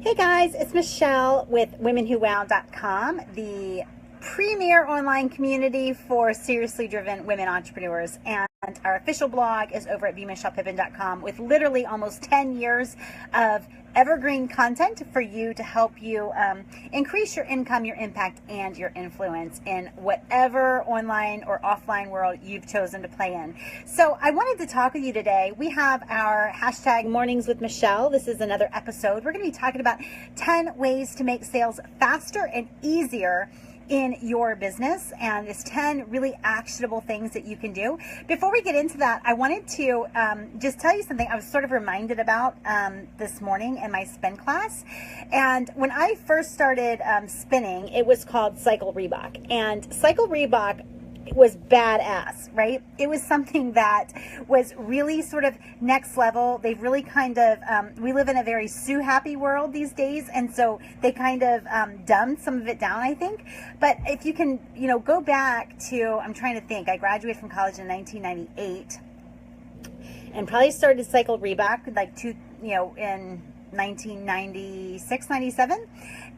Hey guys, it's Michelle with PlanetWOW.club, the premier online community for seriously driven women entrepreneurs. And our official blog is over at themichellepippin.com with literally almost 10 years of evergreen content for you to help you increase your income, your impact, and your influence in whatever online or offline world you've chosen to play in. So I wanted to talk with you today. We have our hashtag Mornings with Michelle. This is another episode. We're going to be talking about 10 ways to make sales faster and easier in your business, and it's 10 really actionable things that you can do. Before we get into that, I wanted to just tell you something I was sort of reminded about this morning in my spin class. And when I first started spinning, it was called Cycle Reebok, and Cycle Reebok was badass, right? It was something that was really sort of next level. They've really kind of, we live in a very sue happy world these days. And so they kind of dumbed some of it down, I think. But if you can, go back to, I'm trying to think, I graduated from college in 1998 and probably started Cycle Reebok in 1996, 97.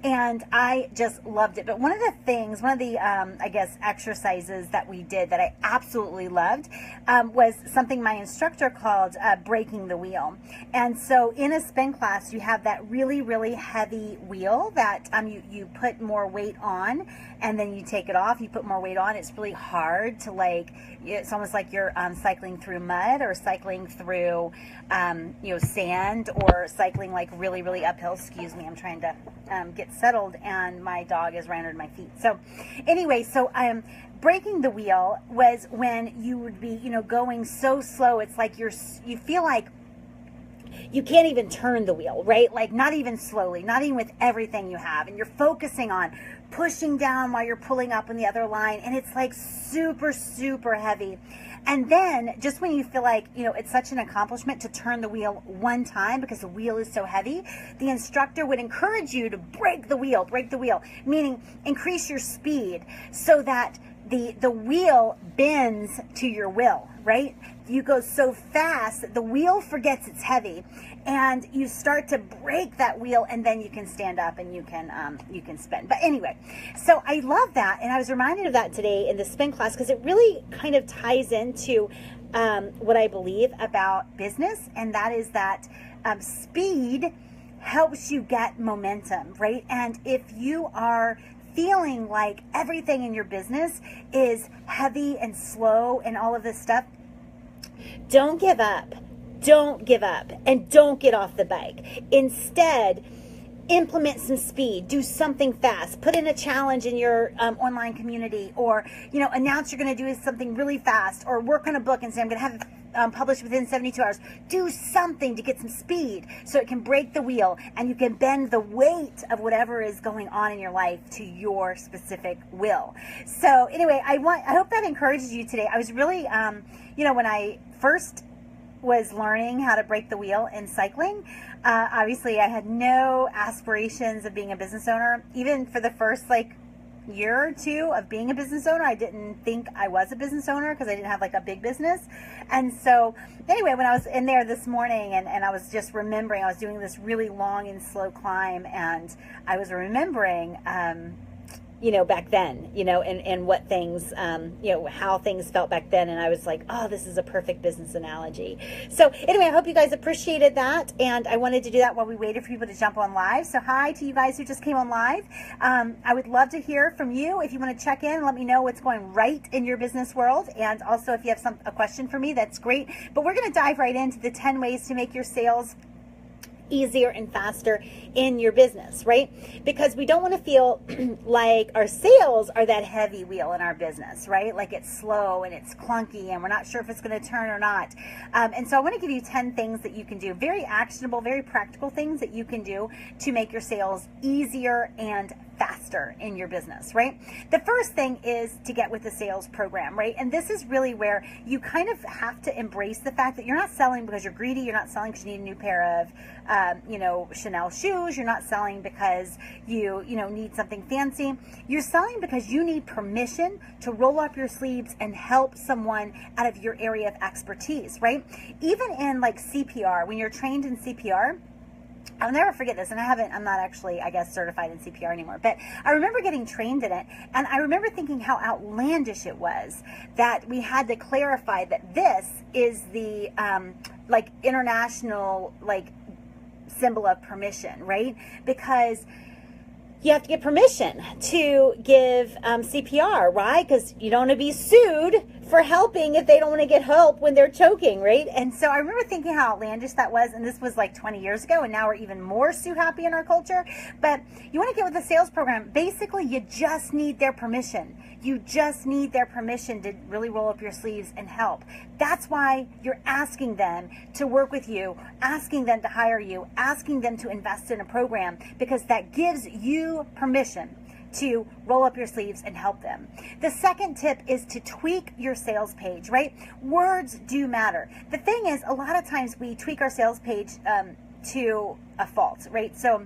And I just loved it. But one of the exercises that we did that I absolutely loved was something my instructor called breaking the wheel. And so in a spin class, you have that really, really heavy wheel that you put more weight on, and then you take it off, you put more weight on. It's really hard to it's almost like you're cycling through mud or cycling through, sand, or cycling really, really uphill. Excuse me, I'm trying to get settled, and my dog has ran under my feet. So anyway, breaking the wheel was when you would be, going so slow. It's like you feel like you can't even turn the wheel, right? Like not even slowly, not even with everything you have. And you're focusing on pushing down while you're pulling up on the other line. And it's like super, super heavy. And then just when you feel like, it's such an accomplishment to turn the wheel one time because the wheel is so heavy, the instructor would encourage you to break the wheel, meaning increase your speed so that the wheel bends to your will, right? You go so fast that the wheel forgets it's heavy, and you start to break that wheel, and then you can stand up and you can spin. But anyway, so I love that, and I was reminded of that today in the spin class because it really kind of ties into what I believe about business, and that is that speed helps you get momentum, right? And if you are feeling like everything in your business is heavy and slow and all of this stuff, don't give up. Don't give up, and don't get off the bike. Instead, implement some speed. Do something fast. Put in a challenge in your online community, or announce you're going to do something really fast, or work on a book and say I'm going to have it published within 72 hours. Do something to get some speed so it can break the wheel and you can bend the weight of whatever is going on in your life to your specific will. So anyway, I hope that encourages you today. I was really, when I first was learning how to break the wheel in cycling, obviously I had no aspirations of being a business owner. Even for the first year or two of being a business owner, I didn't think I was a business owner because I didn't have a big business. And so anyway, when I was in there this morning and I was just remembering, I was doing this really long and slow climb, and I was remembering back then, and what things, how things felt back then. And I was like, oh, this is a perfect business analogy. So anyway, I hope you guys appreciated that. And I wanted to do that while we waited for people to jump on live. So hi to you guys who just came on live. I would love to hear from you. If you want to check in, let me know what's going right in your business world. And also if you have a question for me, that's great. But we're going to dive right into the 10 ways to make your sales easier and faster in your business, right? Because we don't want to feel like our sales are that heavy wheel in our business, right? Like it's slow and it's clunky and we're not sure if it's going to turn or not. And so I want to give you 10 things that you can do, very actionable, very practical things that you can do to make your sales easier and faster in your business, right? The first thing is to get with the sales program, right? And this is really where you kind of have to embrace the fact that you're not selling because you're greedy. You're not selling because you need a new pair of, Chanel shoes. You're not selling because you need something fancy. You're selling because you need permission to roll up your sleeves and help someone out of your area of expertise, right? Even in CPR, when you're trained in CPR, I'll never forget this, and I'm not actually, I guess, certified in CPR anymore, but I remember getting trained in it, and I remember thinking how outlandish it was that we had to clarify that this is the, like, international, like, symbol of permission, right? Because you have to get permission to give CPR, right? Because you don't want to be sued for helping if they don't want to get help when they're choking, right? And so I remember thinking how outlandish that was, and this was like 20 years ago, and now we're even more sue happy in our culture. But you want to get with the sales program, basically you just need their permission. You just need their permission to really roll up your sleeves and help. That's why you're asking them to work with you, asking them to hire you, asking them to invest in a program, because that gives you permission to roll up your sleeves and help them. The second tip is to tweak your sales page, right? Words do matter. The thing is, a lot of times we tweak our sales page to a fault, right? So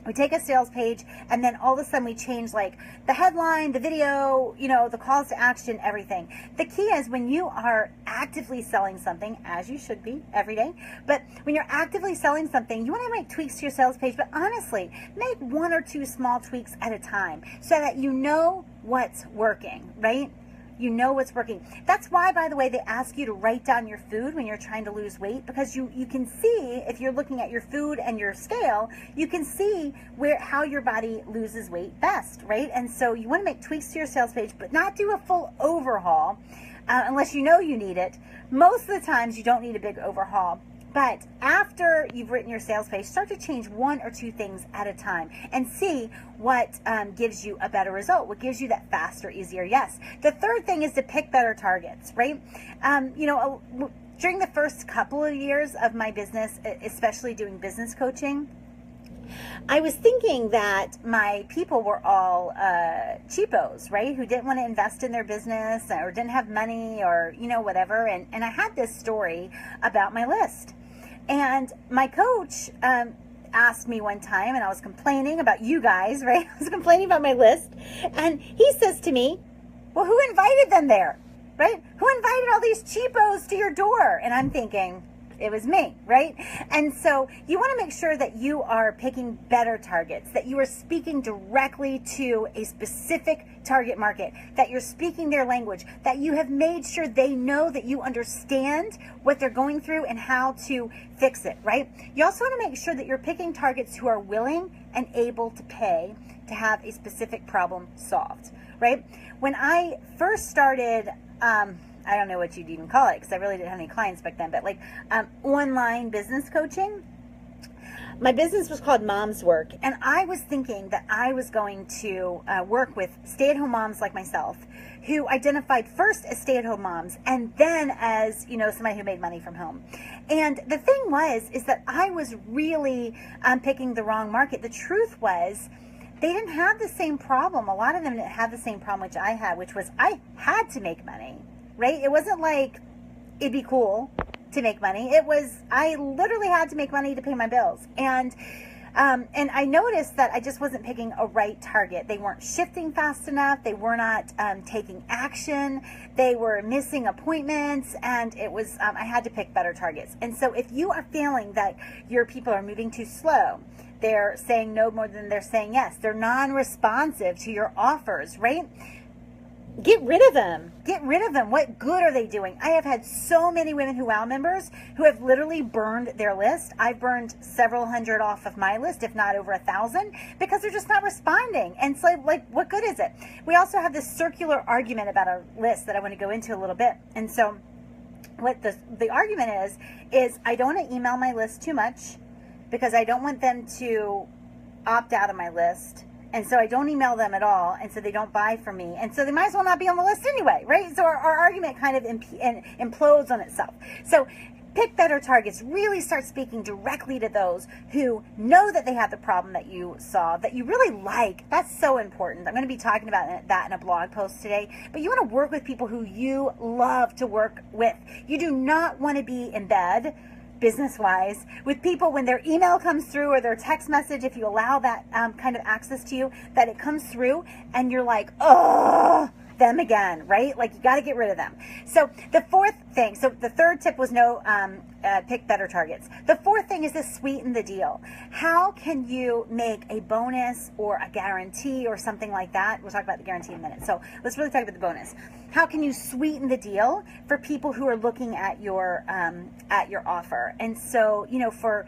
we take a sales page and then all of a sudden we change like the headline, the video, you know, the calls to action, everything. The key is when you are actively selling something, as you should be every day, but when you're actively selling something, you want to make tweaks to your sales page, but honestly, make 1 or 2 small tweaks at a time so that you know what's working, right? You know what's working. That's why, by the way, they ask you to write down your food when you're trying to lose weight, because you can see, if you're looking at your food and your scale, you can see how your body loses weight best, right? And so you want to make tweaks to your sales page, but not do a full overhaul unless you know you need it. Most of the times you don't need a big overhaul. But after you've written your sales page, start to change 1 or 2 things at a time and see what gives you a better result, what gives you that faster, easier yes. The third thing is to pick better targets, right? You know, during the first couple of years of my business, especially doing business coaching, I was thinking that my people were all cheapos, right? Who didn't want to invest in their business or didn't have money or, you know, whatever. And I had this story about my list. And my coach asked me one time, and I was complaining about you guys, right? I was complaining about my list. And he says to me, well, who invited them there, right? Who invited all these cheapos to your door? And I'm thinking, it was me, right? And so you want to make sure that you are picking better targets, that you are speaking directly to a specific target market, that you're speaking their language, that you have made sure they know that you understand what they're going through and how to fix it, right? You also want to make sure that you're picking targets who are willing and able to pay to have a specific problem solved, right? When I first started, I don't know what you'd even call it, because I really didn't have any clients back then, but like online business coaching. My business was called Mom's Work, and I was thinking that I was going to work with stay-at-home moms like myself, who identified first as stay-at-home moms and then as, you know, somebody who made money from home. And the thing is that I was really picking the wrong market. The truth was, they didn't have the same problem. A lot of them didn't have the same problem which I had, which was I had to make money. Right? It wasn't like it'd be cool to make money. It was, I literally had to make money to pay my bills. And I noticed that I just wasn't picking a right target. They weren't shifting fast enough. They were not taking action. They were missing appointments, and it was, I had to pick better targets. And so if you are feeling that your people are moving too slow, they're saying no more than they're saying yes, they're non-responsive to your offers, right? Get rid of them. Get rid of them. What good are they doing? I have had so many Women Who Wow members who have literally burned their list. I've burned several hundred off of my list, if not over 1,000, because they're just not responding. And so, like, what good is it? We also have this circular argument about our list that I want to go into a little bit. And so what the argument is I don't want to email my list too much because I don't want them to opt out of my list. And so I don't email them at all, and so they don't buy from me. And so they might as well not be on the list anyway, right? So our argument kind of implodes on itself. So pick better targets. Really start speaking directly to those who know that they have the problem that you solve, that you really like. That's so important. I'm going to be talking about that in a blog post today. But you want to work with people who you love to work with. You do not want to be in bed, business-wise, with people when their email comes through or their text message, if you allow that kind of access to you, that it comes through and you're like, oh, them again, right? Like, you got to get rid of them. So the fourth thing, so the third tip was no, pick better targets. The fourth thing is to sweeten the deal. How can you make a bonus or a guarantee or something like that? We'll talk about the guarantee in a minute. So let's really talk about the bonus. How can you sweeten the deal for people who are looking at your offer? And so, you know, for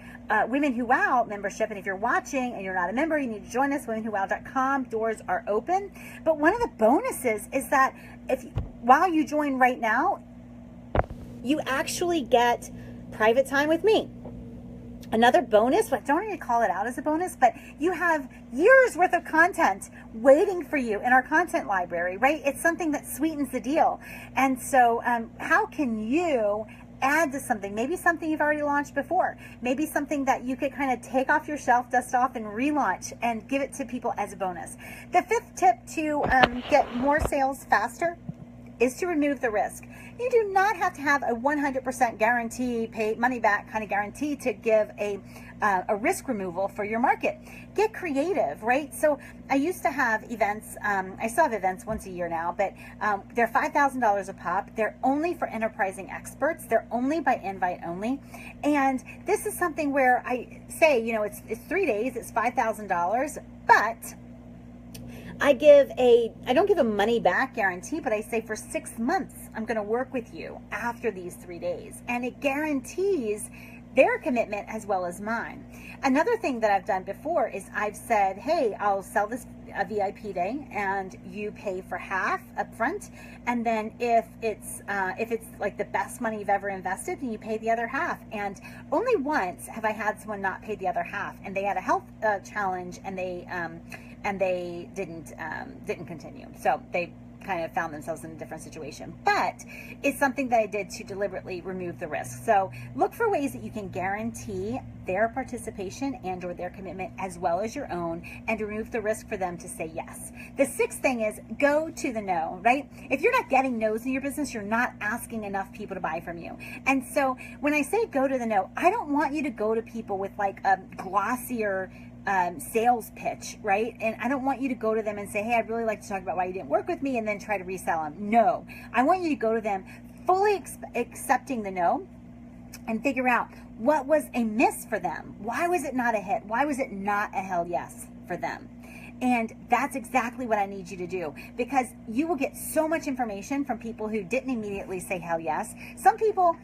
Women Who Wow membership, and if you're watching and you're not a member, you need to join us. PlanetWOW.club. Doors are open. But one of the bonuses is that while you join right now, you actually get private time with me. Another bonus, but I don't even call it out as a bonus, but you have years worth of content waiting for you in our content library, right? It's something that sweetens the deal. And so how can you add to something, maybe something you've already launched before, maybe something that you could kind of take off your shelf, dust off, and relaunch and give it to people as a bonus. The fifth tip to get more sales faster is to remove the risk. You do not have to have a 100% guarantee, pay money back kind of guarantee to give a risk removal for your market. Get creative, right? So I used to have events, I still have events once a year now, but they're $5,000 a pop. They're only for enterprising experts. They're only by invite only. And this is something where I say, you know, it's 3 days, it's $5,000, but I don't give a money back guarantee, but I say for 6 months, I'm going to work with you after these 3 days. And it guarantees their commitment as well as mine. Another thing that I've done before is I've said, hey, I'll sell this a VIP day and you pay for half up front. And then if it's like the best money you've ever invested, then you pay the other half. And only once have I had someone not pay the other half, and they had a health challenge, and they didn't continue. So they kind of found themselves in a different situation. But it's something that I did to deliberately remove the risk. So look for ways that you can guarantee their participation and or their commitment as well as your own, and remove the risk for them to say yes. The sixth thing is go to the no, right? If you're not getting no's in your business, you're not asking enough people to buy from you. And so when I say go to the no, I don't want you to go to people with like a glossier sales pitch, right? And I don't want you to go to them and say, hey, I'd really like to talk about why you didn't work with me, and then try to resell them. No, I want you to go to them fully accepting the no, and figure out what was a miss for them. Why was it not a hit? Why was it not a hell yes for them? And that's exactly what I need you to do, because you will get so much information from people who didn't immediately say hell yes. Some people,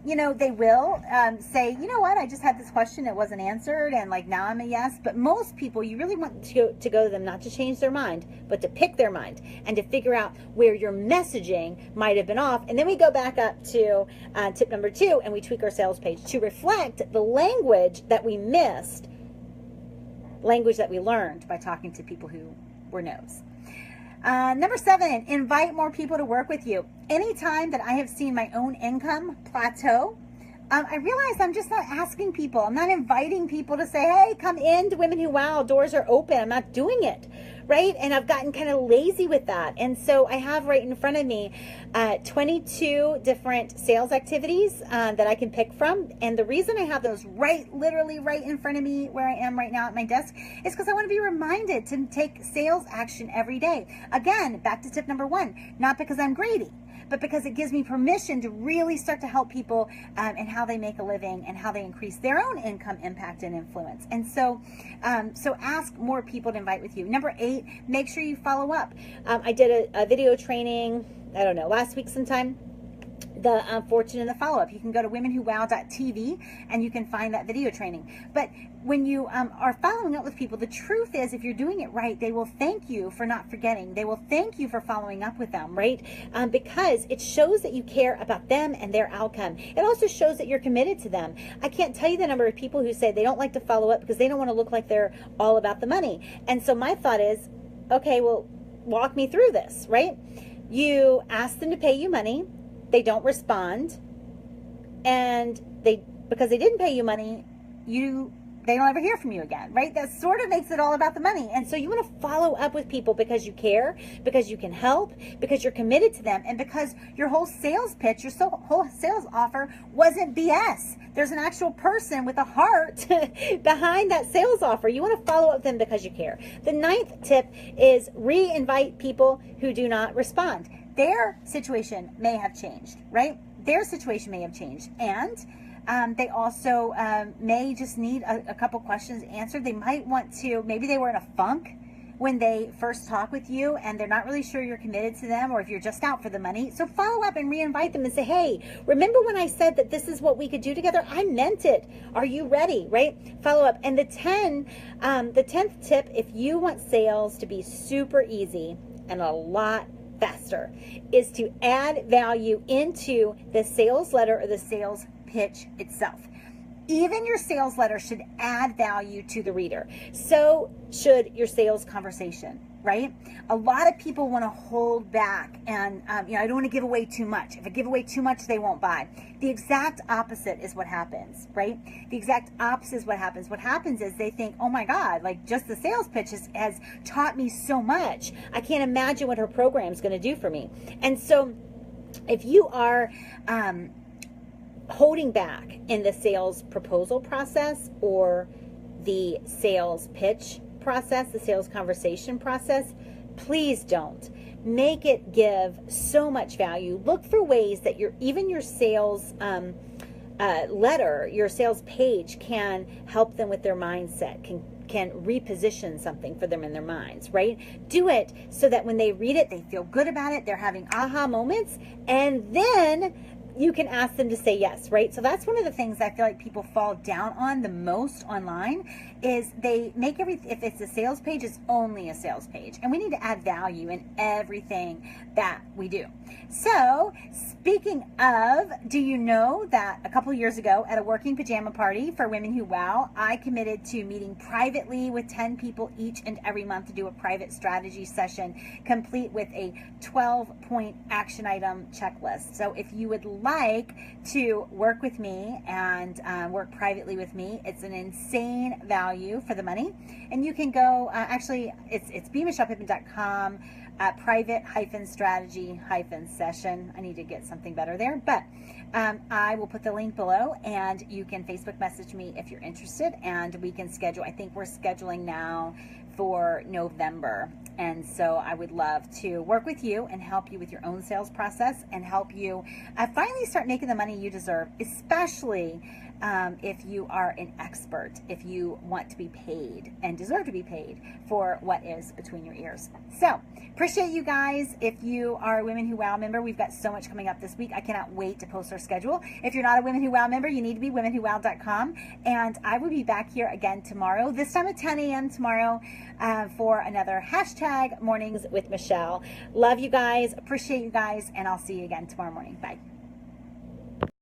you know, they will say, you know what, I just had this question, it wasn't answered, and like now I'm a yes. But most people, you really want to go to them not to change their mind, but to pick their mind and to figure out where your messaging might have been off. And then we go back up to tip number 2, and we tweak our sales page to reflect the language that we missed, language that we learned by talking to people who were no's. Number 7, invite more people to work with you. Anytime that I have seen my own income plateau, I realize I'm just not asking people. I'm not inviting people to say, hey, come in to Women Who Wow, doors are open. I'm not doing it, right? And I've gotten kind of lazy with that. And so I have right in front of me 22 different sales activities that I can pick from. And the reason I have those literally right in front of me where I am right now at my desk is because I want to be reminded to take sales action every day. Again, back to tip number 1, not because I'm greedy, but because it gives me permission to really start to help people and how they make a living and how they increase their own income, impact, and influence. And so, so ask more people to invite with you. Number 8, make sure you follow up. I did a video training, I don't know, last week sometime, the fortune and the follow-up. You can go to womenwhowow.tv and you can find that video training. But when you are following up with people, the truth is, if you're doing it right, they will thank you for not forgetting. They will thank you for following up with them, right? Because it shows that you care about them and their outcome. It also shows that you're committed to them. I can't tell you the number of people who say they don't like to follow up because they don't want to look like they're all about the money. And so my thought is, okay, well, walk me through this, right? You ask them to pay you money. They don't respond, and because they didn't pay you money, you they don't ever hear from you again, right? That sort of makes it all about the money. And so you want to follow up with people because you care, because you can help, because you're committed to them, and because your whole sales pitch, your whole sales offer wasn't BS. There's an actual person with a heart behind that sales offer. You want to follow up with them because you care. The 9th tip is re-invite people who do not respond. Their situation may have changed, right? Their situation may have changed. And they also may just need a couple questions answered. They might want to, maybe they were in a funk when they first talk with you and they're not really sure you're committed to them, or if you're just out for the money. So follow up and re-invite them and say, hey, remember when I said that this is what we could do together? I meant it. Are you ready, right? Follow up. And the 10th tip, if you want sales to be super easy and a lot faster, is to add value into the sales letter or the sales pitch itself. Even your sales letter should add value to the reader. So should your sales conversation, right? A lot of people want to hold back and, I don't want to give away too much. If I give away too much, they won't buy. The exact opposite is what happens, right? The exact opposite is what happens. What happens is they think, oh my God, like just the sales pitch has taught me so much. I can't imagine what her program is going to do for me. And so if you are, holding back in the sales proposal process or the sales pitch process, the sales conversation process, please don't. Make it give so much value. Look for ways that even your sales letter, your sales page can help them with their mindset, can reposition something for them in their minds, right? Do it so that when they read it, they feel good about it, they're having aha moments, and then you can ask them to say yes, right? So that's one of the things I feel like people fall down on the most online is they make if it's a sales page, it's only a sales page. And we need to add value in everything that we do. So speaking of, do you know that a couple years ago at a working pajama party for Women Who Wow, I committed to meeting privately with 10 people each and every month to do a private strategy session, complete with a 12-point action item checklist. So if you would like to work with me and work privately with me, it's an insane value for the money. And you can go, actually, it's bmichellepippin.com, private-strategy-session. I need to get something better there, but I will put the link below, and you can Facebook message me if you're interested, and we can schedule. I think we're scheduling now for November. And so I would love to work with you and help you with your own sales process and help you finally start making the money you deserve, especially if you are an expert, if you want to be paid and deserve to be paid for what is between your ears. So appreciate you guys. If you are a Women Who Wow member, we've got so much coming up this week. I cannot wait to post our schedule. If you're not a Women Who Wow member, you need to be womenwhowow.com. And I will be back here again tomorrow, this time at 10 a.m. tomorrow for another hashtag Mornings with Michelle. Love you guys. Appreciate you guys. And I'll see you again tomorrow morning. Bye.